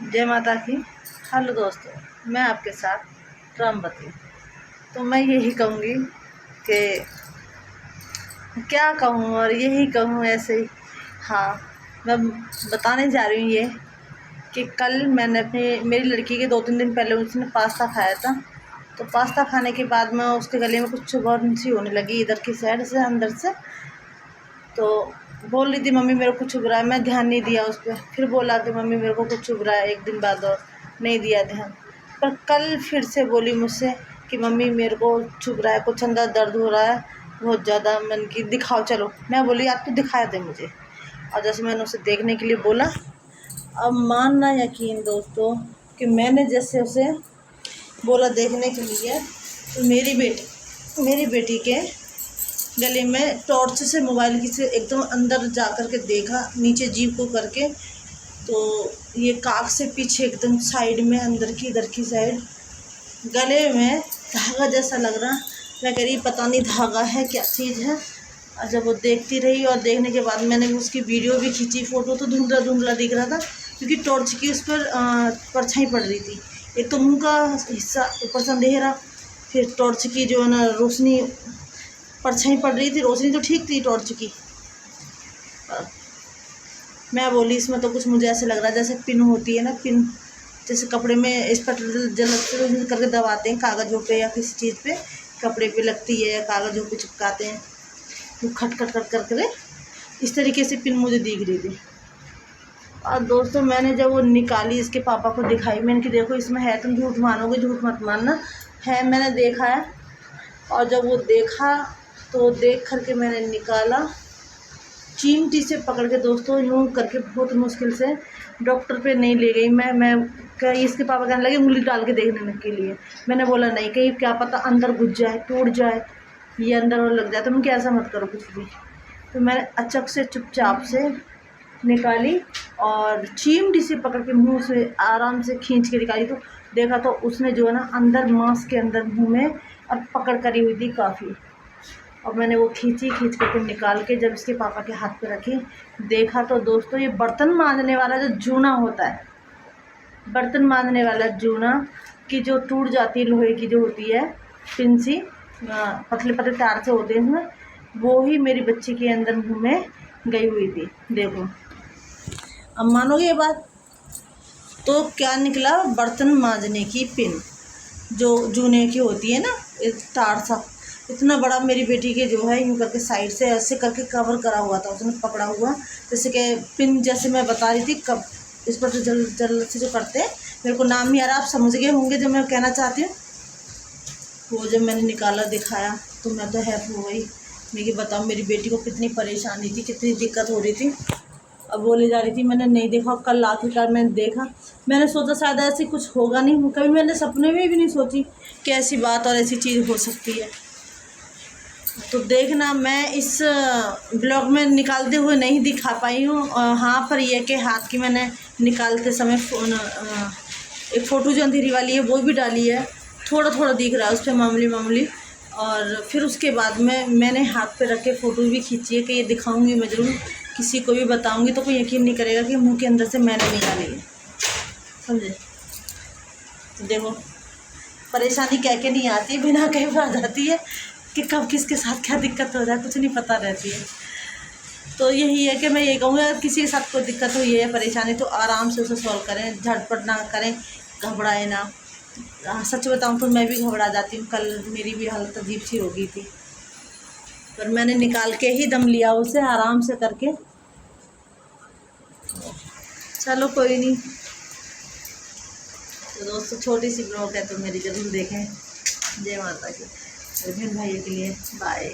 जय माता की। हेलो दोस्तों, मैं आपके साथ रामवती। तो मैं यही कहूँगी कि क्या कहूँ और यही कहूँ ऐसे ही। हाँ, मैं बताने जा रही हूँ ये कि कल मैंने मेरी लड़की के 2-3 दिन पहले उसने पास्ता खाया था। तो पास्ता खाने के बाद में उसके गले में कुछ चुभन सी होने लगी इधर की साइड से, अंदर से। तो बोल रही थी मम्मी मेरे को चुभ रहा है। मैं ध्यान नहीं दिया उस पर। फिर बोला कि मम्मी मेरे को कुछ चुभ रहा है, एक दिन बाद और नहीं दिया ध्यान। पर कल फिर से बोली मुझसे कि मम्मी मेरे को चुभ रहा है, कुछ अंदर दर्द हो रहा है बहुत ज़्यादा। मन की दिखाओ चलो। मैं बोली आप तो दिखा दे मुझे। और जैसे मैंने उसे देखने के लिए बोला, अब मानना यकीन दोस्तों कि मैंने जैसे उसे बोला देखने के लिए, तो मेरी बेटी के गले में टॉर्च से मोबाइल की से एकदम अंदर जा कर के देखा, नीचे जीभ को करके। तो ये काक से पीछे एकदम साइड में अंदर की इधर की साइड गले में धागा जैसा लग रहा। मैं कह रही पता नहीं धागा है क्या चीज़ है। और जब वो देखती रही और देखने के बाद मैंने उसकी वीडियो भी खींची। फ़ोटो तो धुंधला धुंधला दिख रहा था क्योंकि टॉर्च की उस पर परछाई पड़ रही थी। एक तो मुँह का हिस्सा ऊपर से अंधेरा, फिर टॉर्च की जो है ना रोशनी परछाई पड़ रही थी। रोशनी तो ठीक थी टॉर्च की। मैं बोली इसमें तो कुछ मुझे ऐसे लग रहा है जैसे पिन होती है ना, पिन जैसे कपड़े में इस पर जल करके दबाते हैं कागज़ों पे या किसी चीज़ पे, कपड़े पे लगती है या कागज़ों पे चिपकाते हैं, तो खट खट खट कर इस तरीके से पिन मुझे दिख रही थी। और दोस्तों मैंने जब वो निकाली इसके पापा को दिखाई, मैंने कि देखो इसमें है, तुम झूठ मानोगे, झूठ मत मानना है, मैंने देखा है। और जब वो देखा तो देख करके मैंने निकाला, चिमटी से पकड़ के दोस्तों यूँ करके बहुत मुश्किल से। डॉक्टर पे नहीं ले गई मैं कहीं इसके पापा कहने लगे उंगली डाल के देखने के लिए। मैंने बोला नहीं, कहीं क्या पता अंदर घुस जाए, टूट जाए, ये अंदर और लग जाए। तो मैं ऐसा मत करो कुछ भी। तो मैंने अचक से चुपचाप से निकाली और चिमटी से पकड़ के मुँह से आराम से खींच के निकाली। तो देखा तो उसने जो है ना अंदर मांस के अंदर मुँह में और पकड़ करी हुई थी काफ़ी। और मैंने वो खींच करके निकाल के जब इसके पापा के हाथ पे रखी, देखा तो दोस्तों ये बर्तन मांजने वाला जो जूना होता है, बर्तन मांजने वाला जूना की जो टूट जाती है, लोहे की जो होती है पिन सी, पतले पतले तार से होते हैं इसमें, वो ही मेरी बच्ची के अंदर मुँह में गई हुई थी। देखो अब मानोगे ये बात। तो क्या निकला, बर्तन मांजने की पिन जो जूने की होती है ना, तार सा इतना बड़ा मेरी बेटी के जो है यूँ करके साइड से ऐसे करके कवर करा हुआ था, उसने पकड़ा हुआ जैसे कि पिन, जैसे मैं बता रही थी कब इस पर जो जल से जो करते हैं, मेरे को नाम नहीं आ रहा, आप समझ गए होंगे जो मैं कहना चाहती हूँ। वो जब मैंने निकाला दिखाया तो मैं तो हैफ हो गई। मैं कि बताओ मेरी बेटी को कितनी परेशानी थी, कितनी दिक्कत हो रही थी। अब बोले जा रही थी मैंने नहीं देखा, कल आखिरकार मैंने देखा। मैंने सोचा शायद ऐसी कुछ होगा नहीं, कभी मैंने सपने में भी नहीं सोची कि ऐसी बात और ऐसी चीज़ हो सकती है। तो देखना मैं इस ब्लॉग में निकालते हुए नहीं दिखा पाई हूँ। हाँ, पर यह कि हाथ की मैंने निकालते समय एक फ़ोटो जो अंधेरी वाली है वो भी डाली है, थोड़ा थोड़ा दिख रहा है उस पर मामूली। और फिर उसके बाद में मैंने हाथ पे रख के फ़ोटो भी खींची है कि ये दिखाऊंगी मैं ज़रूर, किसी को भी बताऊंगी तो कोई यकीन नहीं करेगा कि मुंह के अंदर से मैंने निकाली है, समझे। देखो परेशानी कह के नहीं आती, बिना कहे आ जाती है कि कब किसके साथ क्या दिक्कत हो जाए कुछ नहीं पता रहती है। तो यही है कि मैं ये कहूँगा अगर किसी के साथ कोई दिक्कत हुई है, परेशानी, तो आराम से उसे सॉल्व करें, झटपट ना करें, घबराए ना। सच बताऊँ तो मैं भी घबरा जाती हूँ, कल मेरी भी हालत अजीब सी हो गई थी, पर मैंने निकाल के ही दम लिया उसे आराम से करके। चलो कोई नहीं। तो दोस्तों छोटी सी ब्लॉग है तो मेरी ज़रूर देखें। जय माता की। बहन भाइयों के लिए बाय।